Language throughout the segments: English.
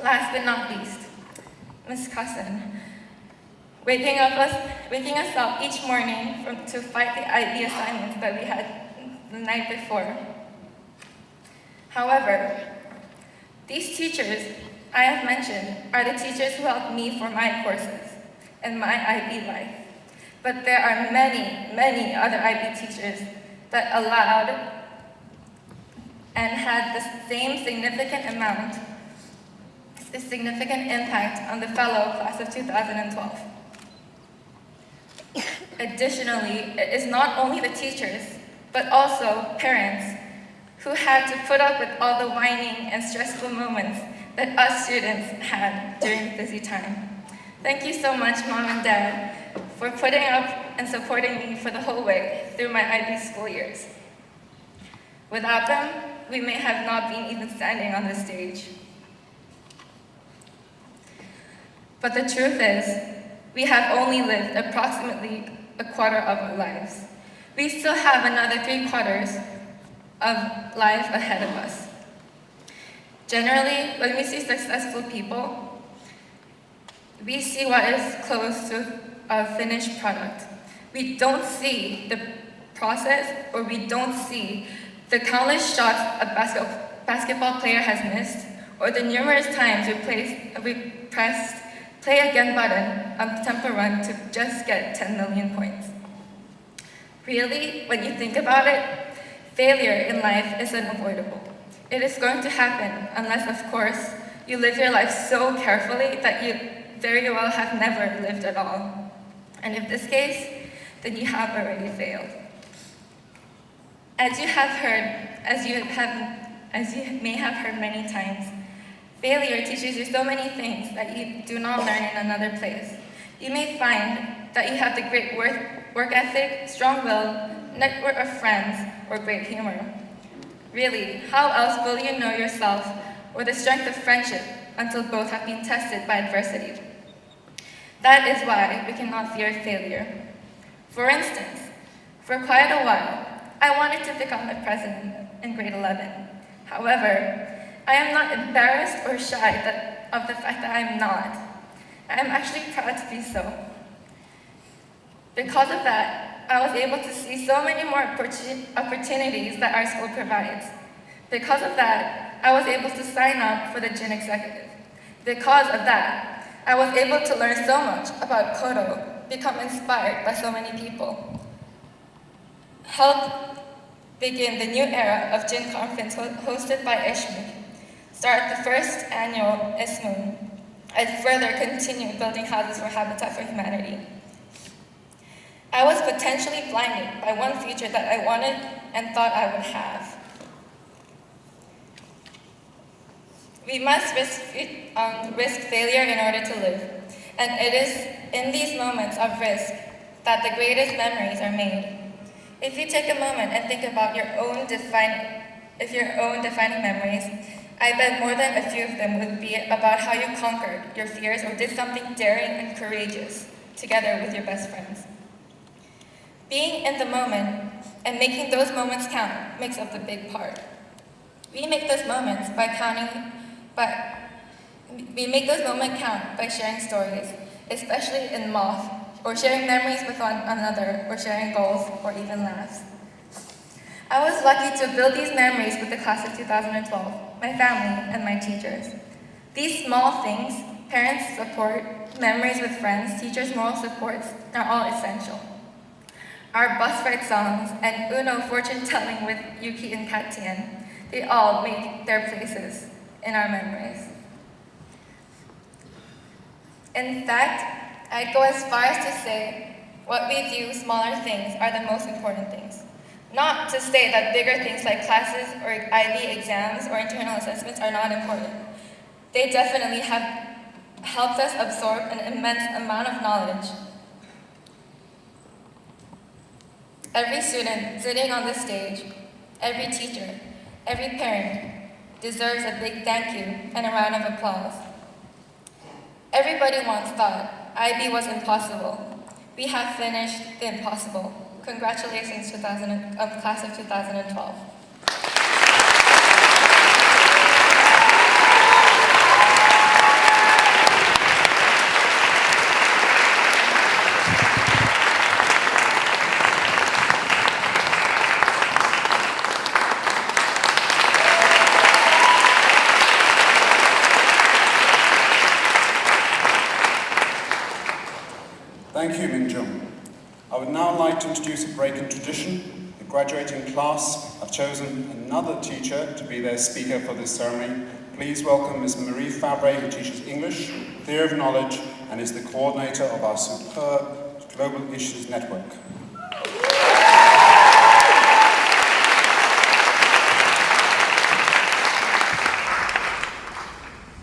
Last but not least, Ms. Cousin, waking us up each morning to fight the IB assignments that we had the night before. However, these teachers I have mentioned are the teachers who helped me for my courses and my IB life. But there are many, many other IB teachers that allowed and had the same significant impact on the fellow class of 2012. Additionally, it is not only the teachers, but also parents who had to put up with all the whining and stressful moments that us students had during busy time. Thank you so much, Mom and Dad, for putting up and supporting me for the whole way through my IB school years. Without them, we may have not been even standing on this stage. But the truth is, we have only lived approximately a quarter of our lives. We still have another 3/4 of life ahead of us. Generally, when we see successful people, we see what is close to a finished product. We don't see the process, or we don't see the countless shots a basketball player has missed, or the numerous times we pressed play again button on Temple Run to just get 10 million points. Really, when you think about it, failure in life is unavoidable. It is going to happen unless, of course, you live your life so carefully that you very well have never lived at all. And if this case, then you have already failed. As you may have heard many times, failure teaches you so many things that you do not learn in another place. You may find that you have the great work ethic, strong will, network of friends, or great humor. Really, how else will you know yourself or the strength of friendship until both have been tested by adversity? That is why we cannot fear failure. For instance, for quite a while, I wanted to become a president in grade 11. However, I am not embarrassed or shy of the fact that I am not. I am actually proud to be so. Because of that, I was able to see so many more opportunities that our school provides. Because of that, I was able to sign up for the Gin Executive. Because of that, I was able to learn so much about Kodo, become inspired by so many people. Help begin the new era of Gin Conference hosted by Ishmi. Start the first annual ISMU, and further continue building houses for Habitat for Humanity. I was potentially blinded by one future that I wanted and thought I would have. We must risk failure in order to live, and it is in these moments of risk that the greatest memories are made. If you take a moment and think about your own defining memories, I bet more than a few of them would be about how you conquered your fears or did something daring and courageous together with your best friends. Being in the moment and making those moments count makes up the big part. We make those moments count by sharing stories, especially in Moth, or sharing memories with one another, or sharing goals, or even laughs. I was lucky to build these memories with the class of 2012, my family, and my teachers. These small things, parents' support, memories with friends, teachers' moral supports, are all essential. Our bus ride songs and Uno fortune telling with Yuki and Kat Tien, they all make their places in our memories. In fact, I'd go as far as to say what we view smaller things are the most important things. Not to say that bigger things like classes or IB exams or internal assessments are not important. They definitely have helped us absorb an immense amount of knowledge. Every student sitting on this stage, every teacher, every parent deserves a big thank you and a round of applause. Everybody once thought IB was impossible. We have finished the impossible. Congratulations, class of 2012. Thank you, Minjung. I would now like to introduce a break in tradition. The graduating class have chosen another teacher to be their speaker for this ceremony. Please welcome Ms. Marie Fabre, who teaches English, Theory of Knowledge, and is the coordinator of our superb Global Issues Network.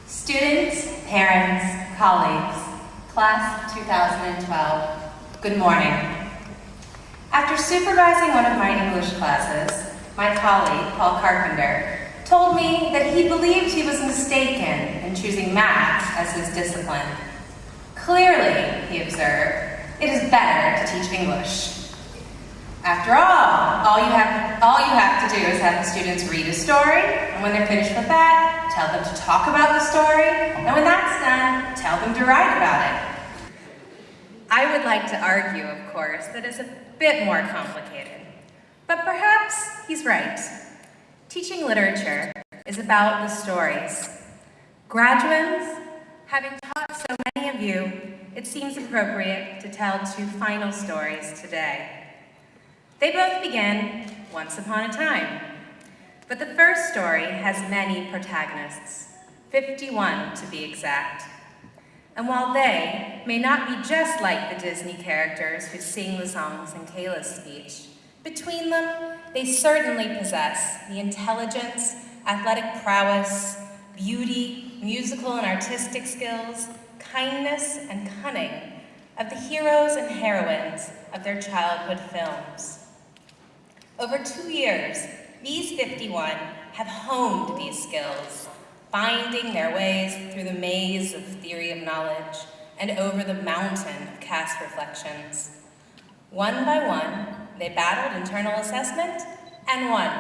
Students, parents, colleagues, class 2012, good morning. After supervising one of my English classes, my colleague, Paul Carpenter, told me that he believed he was mistaken in choosing math as his discipline. Clearly, he observed, it is better to teach English. After all you have to do is have the students read a story, and when they're finished with that, tell them to talk about the story, and when that's done, tell them to write about it. I would like to argue, of course, that it's a bit more complicated. But perhaps he's right. Teaching literature is about the stories. Graduates, having taught so many of you, it seems appropriate to tell two final stories today. They both begin once upon a time. But the first story has many protagonists, 51 to be exact. And while they may not be just like the Disney characters who sing the songs in Kayla's speech, between them, they certainly possess the intelligence, athletic prowess, beauty, musical and artistic skills, kindness and cunning of the heroes and heroines of their childhood films. Over 2 years, these 51 have honed these skills, finding their ways through the maze of theory of knowledge and over the mountain of cast reflections. One by one, they battled internal assessment and won,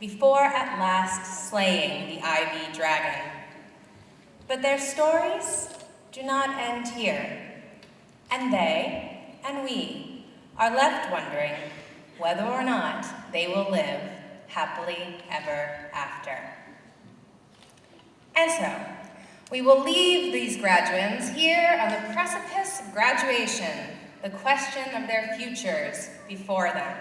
before at last slaying the Ivy Dragon. But their stories do not end here, and they and we are left wondering whether or not they will live happily ever after. And so, we will leave these graduates here on the precipice of graduation, the question of their futures before them.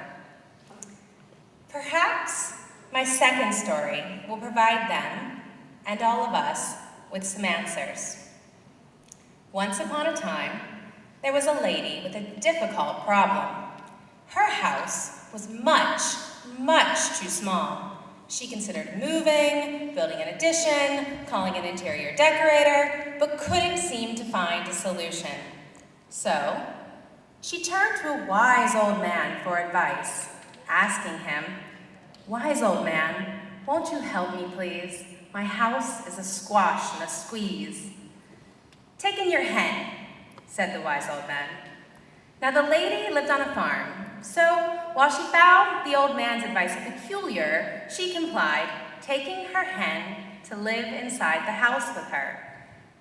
Perhaps my second story will provide them, and all of us, with some answers. Once upon a time, there was a lady with a difficult problem. Her house was much, much too small. She considered moving, building an addition, calling an interior decorator, but couldn't seem to find a solution. So, she turned to a wise old man for advice, asking him, "Wise old man, won't you help me, please? My house is a squash and a squeeze." "Take in your hen," said the wise old man. Now the lady lived on a farm, so while she found the old man's advice peculiar, she complied, taking her hen to live inside the house with her.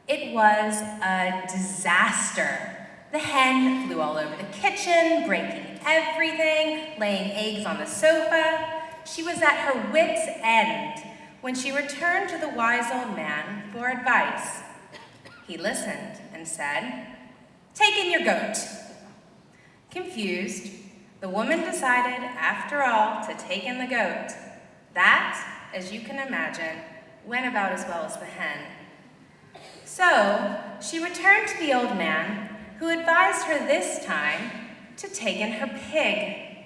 It was a disaster. The hen flew all over the kitchen, breaking everything, laying eggs on the sofa. She was at her wit's end when she returned to the wise old man for advice. He listened and said, "Take in your goat." Confused, the woman decided, after all, to take in the goat. That, as you can imagine, went about as well as the hen. So, she returned to the old man, who advised her this time to take in her pig.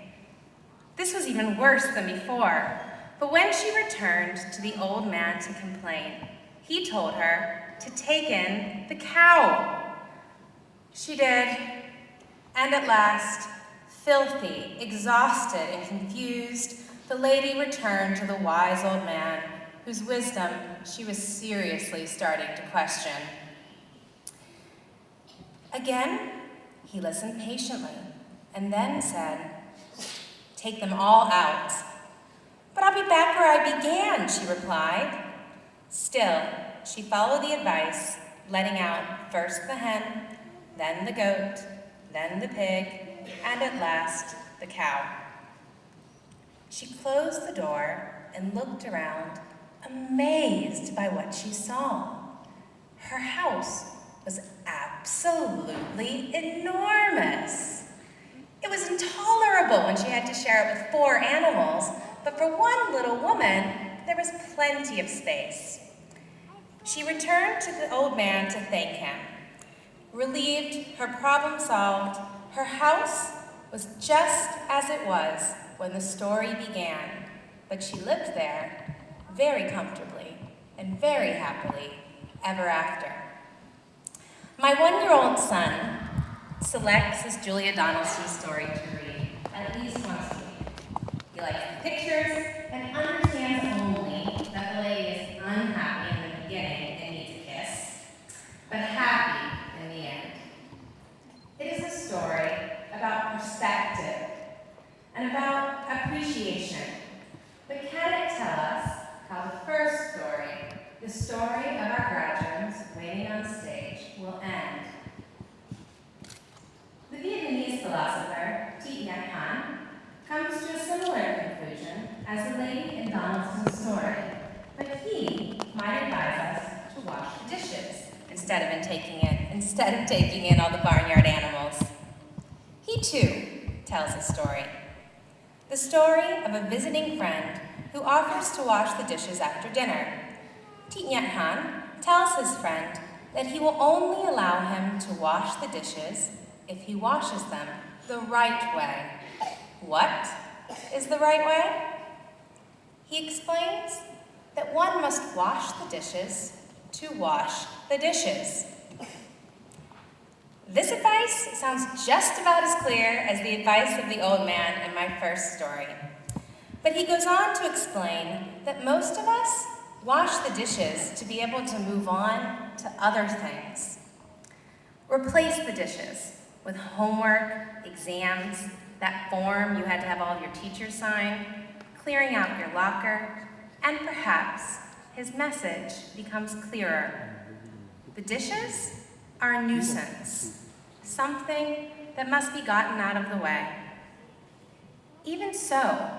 This was even worse than before, but when she returned to the old man to complain, he told her to take in the cow. She did, and at last, filthy, exhausted, and confused, the lady returned to the wise old man, whose wisdom she was seriously starting to question. Again, he listened patiently, and then said, "Take them all out." "But I'll be back where I began," she replied. Still, she followed the advice, letting out first the hen, then the goat, then the pig, and at last, the cow. She closed the door and looked around, amazed by what she saw. Her house was absolutely enormous. It was intolerable when she had to share it with 4 animals, but for one little woman, there was plenty of space. She returned to the old man to thank him. Relieved, her problem solved, her house was just as it was when the story began, but she lived there very comfortably and very happily ever after. My 1-year-old son selects his Julia Donaldson story to read at least once a week. He likes the pictures and understands only that the lady is unhappy in the beginning and needs a kiss, but happy in the end. It is a story about perspective and about appreciation. But can it tell us how the first story, the story of our graduates waiting on stage, will end? The Vietnamese philosopher Thich Nhat Hanh comes to a similar conclusion as the lady in Donaldson's story, but he might advise us to wash the dishes instead of taking in all the barnyard animals. He too tells a story. The story of a visiting friend who offers to wash the dishes after dinner. Thich Nhat Hanh tells his friend that he will only allow him to wash the dishes if he washes them the right way. What is the right way? He explains that one must wash the dishes to wash the dishes. This advice sounds just about as clear as the advice of the old man in my first story. But he goes on to explain that most of us wash the dishes to be able to move on to other things. Replace the dishes with homework, exams, that form you had to have all of your teachers sign, clearing out your locker, and perhaps his message becomes clearer. The dishes are a nuisance, something that must be gotten out of the way. Even so,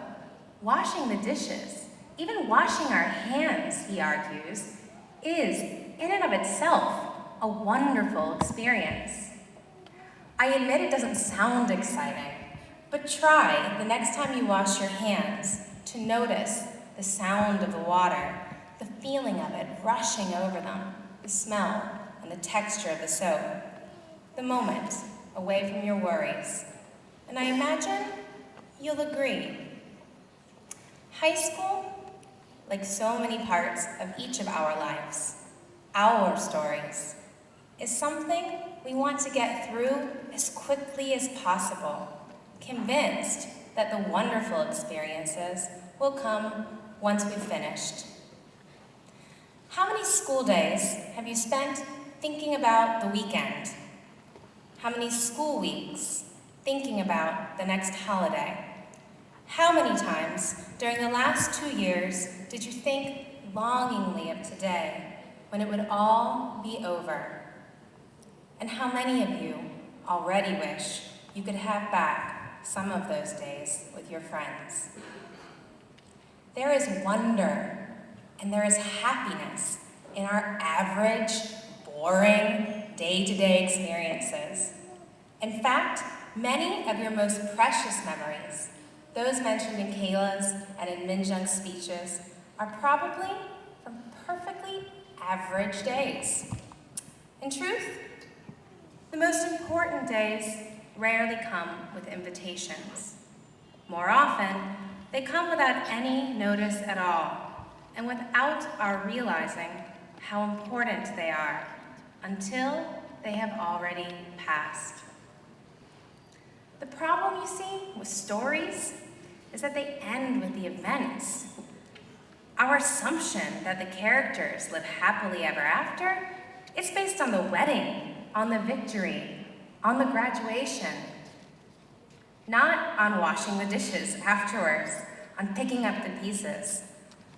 washing the dishes, even washing our hands, he argues, is, in and of itself, a wonderful experience. I admit it doesn't sound exciting, but try the next time you wash your hands to notice the sound of the water, the feeling of it rushing over them, the smell and the texture of the soap, the moment away from your worries. And I imagine you'll agree. High school, like so many parts of each of our lives, our stories, is something we want to get through as quickly as possible, convinced that the wonderful experiences will come once we've finished. How many school days have you spent thinking about the weekend? How many school weeks thinking about the next holiday? How many times during the last 2 years did you think longingly of today when it would all be over? And how many of you already wish you could have back some of those days with your friends? There is wonder and there is happiness in our average, boring, day-to-day experiences. In fact, many of your most precious memories, those mentioned in Kayla's and in Minjung's speeches, are probably from perfectly average days. In truth, the most important days rarely come with invitations. More often, they come without any notice at all, and without our realizing how important they are until they have already passed. The problem, you see, with stories is that they end with the events. Our assumption that the characters live happily ever after is based on the wedding, on the victory, on the graduation, not on washing the dishes afterwards, on picking up the pieces,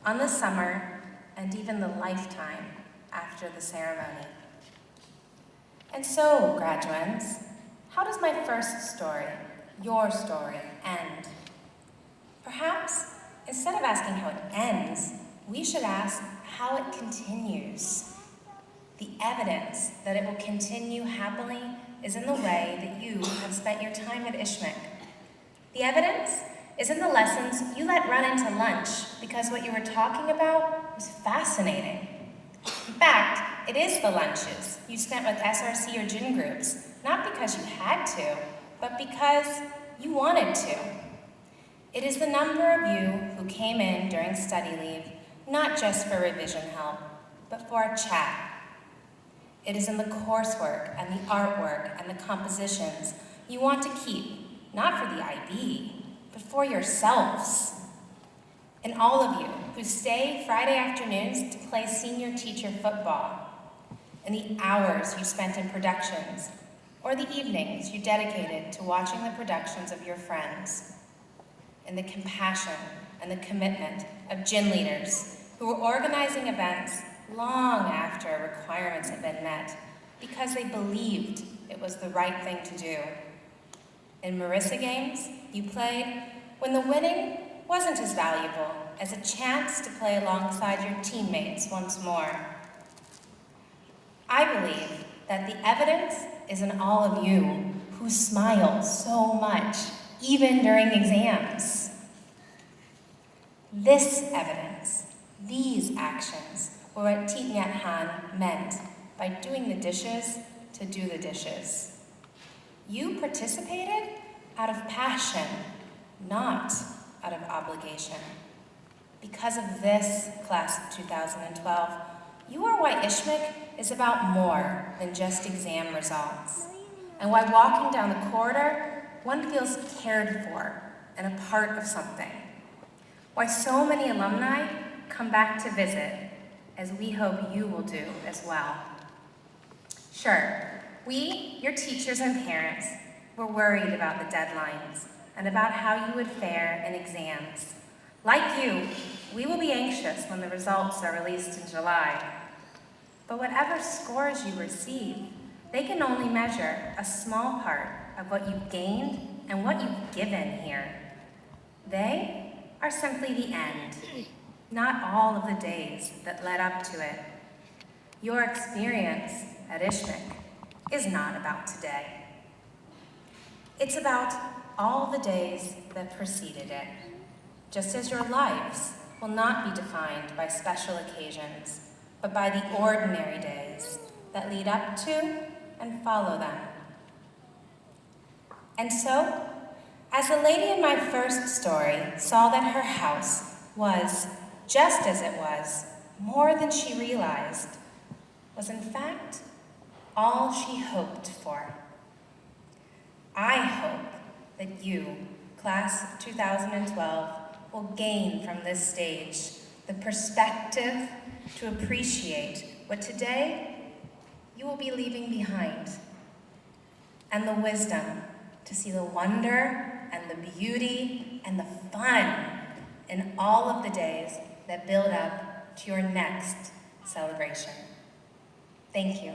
on the summer, and even the lifetime after the ceremony. And so, graduates, how does my first story, your story, end? Perhaps, instead of asking how it ends, we should ask how it continues. The evidence that it will continue happily is in the way that you have spent your time at Ishmek. The evidence is in the lessons you let run into lunch because what you were talking about was fascinating. In fact, it is the lunches you spent with SRC or gym groups, not because you had to, but because you wanted to. It is the number of you who came in during study leave, not just for revision help, but for a chat. It is in the coursework and the artwork and the compositions you want to keep, not for the IB, but for yourselves. And all of you who stay Friday afternoons to play senior teacher football, and the hours you spent in productions, or the evenings you dedicated to watching the productions of your friends, and the compassion and the commitment of gym leaders who were organizing events long after requirements had been met because they believed it was the right thing to do. In Marissa games, you played when the winning wasn't as valuable as a chance to play alongside your teammates once more. I believe that the evidence is in all of you who smile so much, even during exams. This evidence, these actions, were what Thich Nhat Hanh meant by doing the dishes to do the dishes. You participated out of passion, not out of obligation. Because of this class of 2012, you are why Ishmek is about more than just exam results, and why walking down the corridor, one feels cared for and a part of something. Why so many alumni come back to visit, as we hope you will do as well. Sure, we, your teachers and parents, were worried about the deadlines and about how you would fare in exams. Like you, we will be anxious when the results are released in July. But whatever scores you receive, they can only measure a small part of what you've gained and what you've given here. They are simply the end, not all of the days that led up to it. Your experience at Ishmek is not about today. It's about all the days that preceded it, just as your lives will not be defined by special occasions, but by the ordinary days that lead up to and follow them. And so, as the lady in my first story saw that her house was, just as it was, more than she realized, was in fact all she hoped for. I hope that you, class of 2012, will gain from this stage the perspective to appreciate what today you will be leaving behind, and the wisdom to see the wonder and the beauty and the fun in all of the days that build up to your next celebration. Thank you.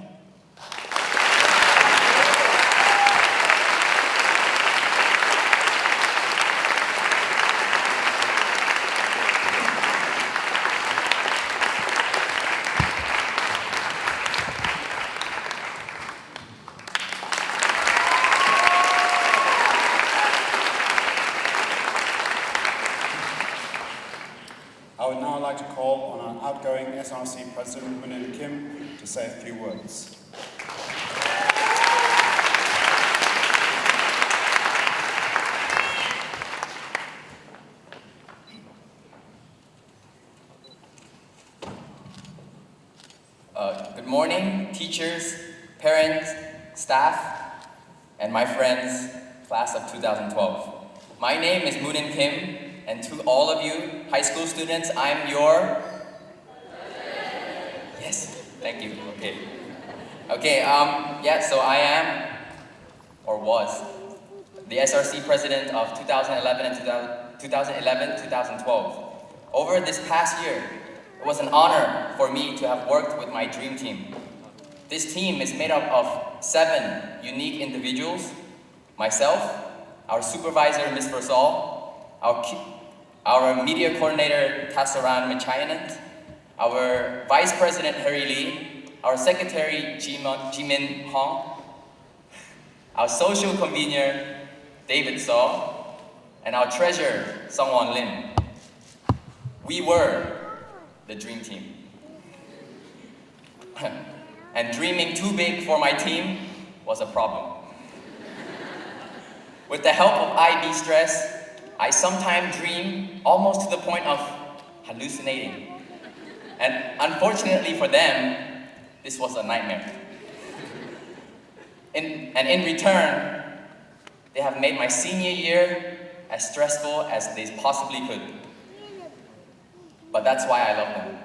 I would now like to call on our outgoing SRC President, Moonin Kim, to say a few words. Good morning, teachers, parents, staff, and my friends, class of 2012. My name is Moonin Kim, and to all of you high school students, I'm your... Yes, thank you, okay. So I am, or was, the SRC president of 2011 and 2012. Over this past year, it was an honor for me to have worked with my dream team. This team is made up of 7 unique individuals: myself, our supervisor, Ms. Versal, our media coordinator, Tassaran Machayanant, our vice president, Harry Lee, our secretary, Jimin Hong, our social convener, David Saw, and our treasurer, Sungwon Lim. We were the dream team. And dreaming too big for my team was a problem. With the help of IB stress, I sometimes dream almost to the point of hallucinating. And unfortunately for them, this was a nightmare. In return, they have made my senior year as stressful as they possibly could. But that's why I love them.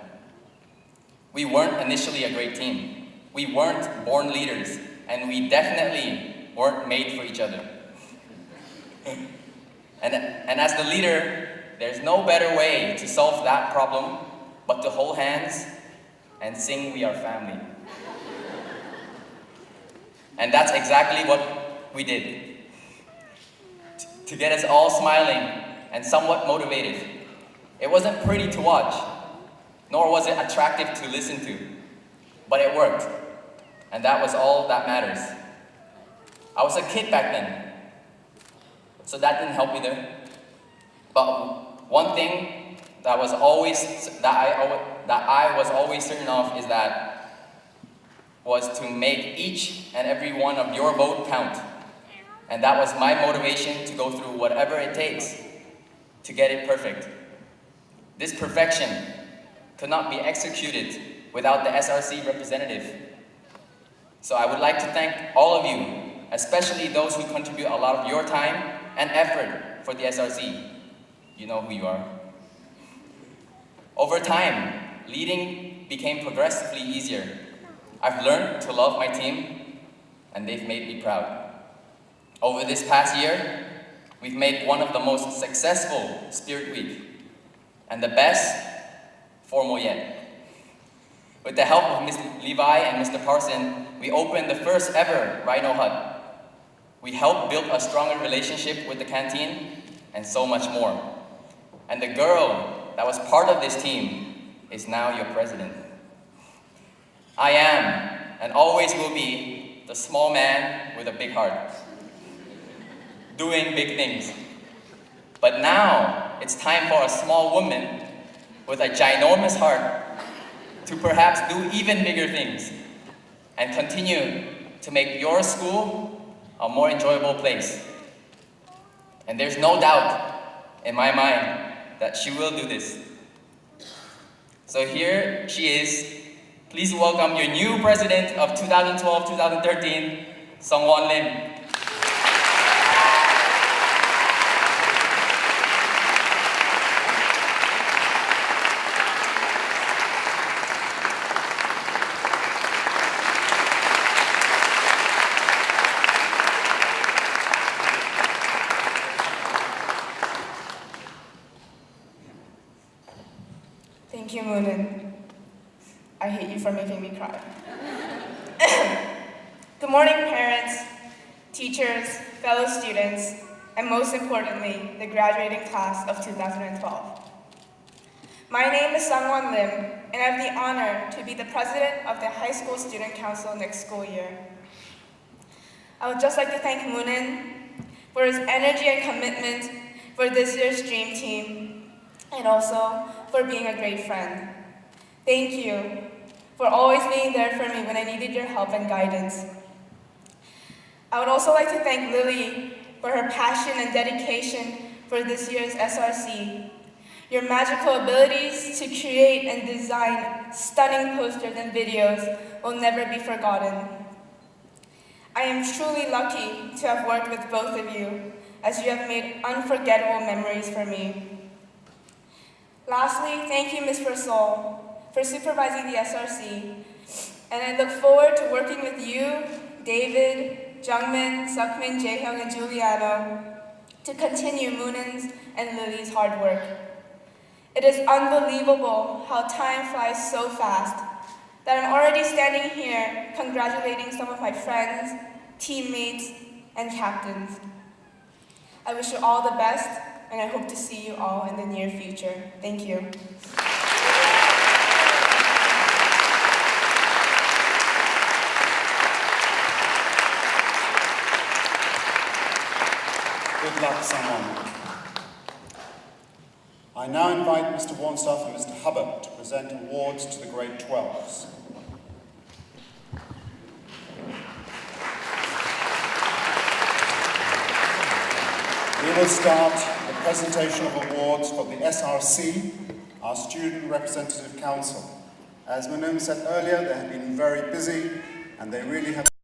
We weren't initially a great team. We weren't born leaders, and we definitely weren't made for each other. And as the leader, there's no better way to solve that problem but to hold hands and sing "We Are Family." And that's exactly what we did. To get us all smiling and somewhat motivated. It wasn't pretty to watch, nor was it attractive to listen to, but it worked, and that was all that matters. I was a kid back then, so that didn't help either. But one thing that I was always certain of is was to make each and every one of your vote count. And that was my motivation to go through whatever it takes to get it perfect. This perfection could not be executed without the SRC representative. So I would like to thank all of you, especially those who contribute a lot of your time and effort for the SRC. You know who you are. Over time, leading became progressively easier. I've learned to love my team, and they've made me proud. Over this past year, we've made one of the most successful Spirit Week, and the best formal yet. With the help of Ms. Levi and Mr. Parson, we opened the first ever Rhino Hut. We helped build a stronger relationship with the canteen, and so much more. And the girl that was part of this team is now your president. I am, and always will be, the small man with a big heart, doing big things. But now, it's time for a small woman with a ginormous heart to perhaps do even bigger things and continue to make your school a more enjoyable place. And there's no doubt in my mind that she will do this. So here she is. Please welcome your new president of 2012-2013, Sungwon Lim. Thank you, Moonin. I hate you for making me cry. Good morning, parents, teachers, fellow students, and most importantly, the graduating class of 2012. My name is Sungwon Lim, and I have the honor to be the president of the High School Student Council next school year. I would just like to thank Moonin for his energy and commitment for this year's Dream Team, and also for being a great friend. Thank you for always being there for me when I needed your help and guidance. I would also like to thank Lily for her passion and dedication for this year's SRC. Your magical abilities to create and design stunning posters and videos will never be forgotten. I am truly lucky to have worked with both of you, as you have made unforgettable memories for me. Lastly, thank you, Ms. Rosol, for supervising the SRC, and I look forward to working with you, David, Jungmin, Sukmin, Jaehyung, and Giuliano to continue Moonin's and Lily's hard work. It is unbelievable how time flies so fast that I'm already standing here congratulating some of my friends, teammates, and captains. I wish you all the best, and I hope to see you all in the near future. Thank you. Good luck, someone. I now invite Mr. Warnstaff and Mr. Hubbard to present awards to the grade 12s. We will start the presentation of awards for the SRC, our Student Representative Council. As Manon said earlier, they have been very busy and they really have